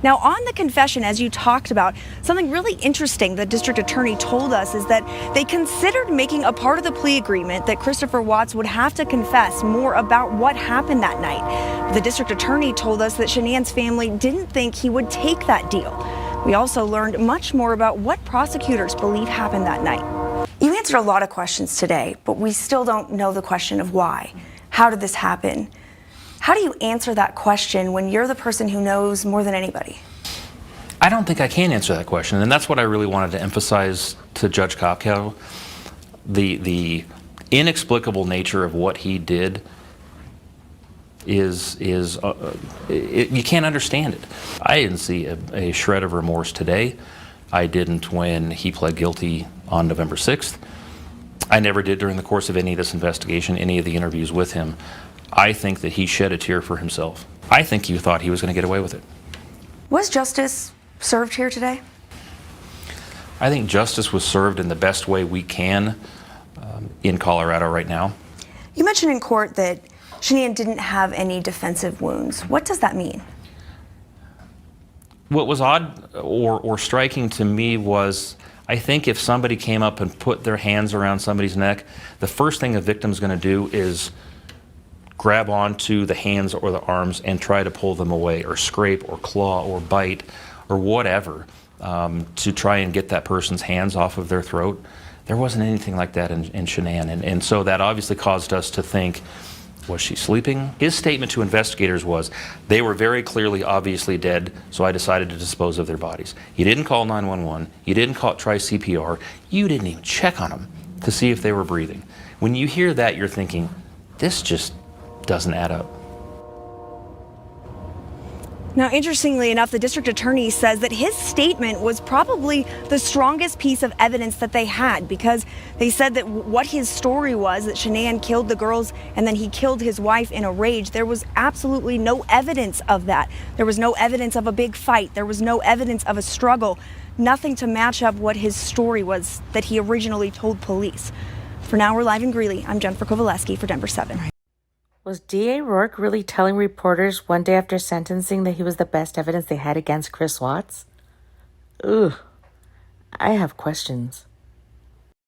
Now, on the confession, as you talked about, something really interesting the district attorney told us is that they considered making a part of the plea agreement that Christopher Watts would have to confess more about what happened that night. The district attorney told us that Shanann's family didn't think he would take that deal. We also learned much more about what prosecutors believe happened that night. You answered a lot of questions today, but we still don't know the question of why. How did this happen? How do you answer that question when you're the person who knows more than anybody? I don't think I can answer that question, and that's what I really wanted to emphasize to Judge Kopkow. The inexplicable nature of what he did is you can't understand it. I didn't see a shred of remorse today. I didn't when he pled guilty on November 6th. I never did during the course of any of this investigation, any of the interviews with him. I think that he shed a tear for himself. I think he thought he was going to get away with it. Was justice served here today? I think justice was served in the best way we can in Colorado right now. You mentioned in court that Shanann didn't have any defensive wounds. What does that mean? What was odd or striking to me was, I think if somebody came up and put their hands around somebody's neck, the first thing a victim's going to do is grab onto the hands or the arms and try to pull them away, or scrape or claw or bite or whatever to try and get that person's hands off of their throat. There wasn't anything like that in Shanann, and so that obviously caused us to think, was she sleeping? His statement to investigators was, they were very clearly, obviously dead, so I decided to dispose of their bodies. You didn't call 911, you didn't try CPR, you didn't even check on them to see if they were breathing. When you hear that, you're thinking, this just doesn't add up. Now, interestingly enough, the district attorney says that his statement was probably the strongest piece of evidence that they had, because they said that what his story was, that Shanann killed the girls and then he killed his wife in a rage, there was absolutely no evidence of that. There was no evidence of a big fight. There was no evidence of a struggle. Nothing to match up what his story was that he originally told police. For now, we're live in Greeley. I'm Jennifer Kovaleski for Denver 7. Was DA Rourke really telling reporters one day after sentencing that he was the best evidence they had against Chris Watts? Ugh, I have questions.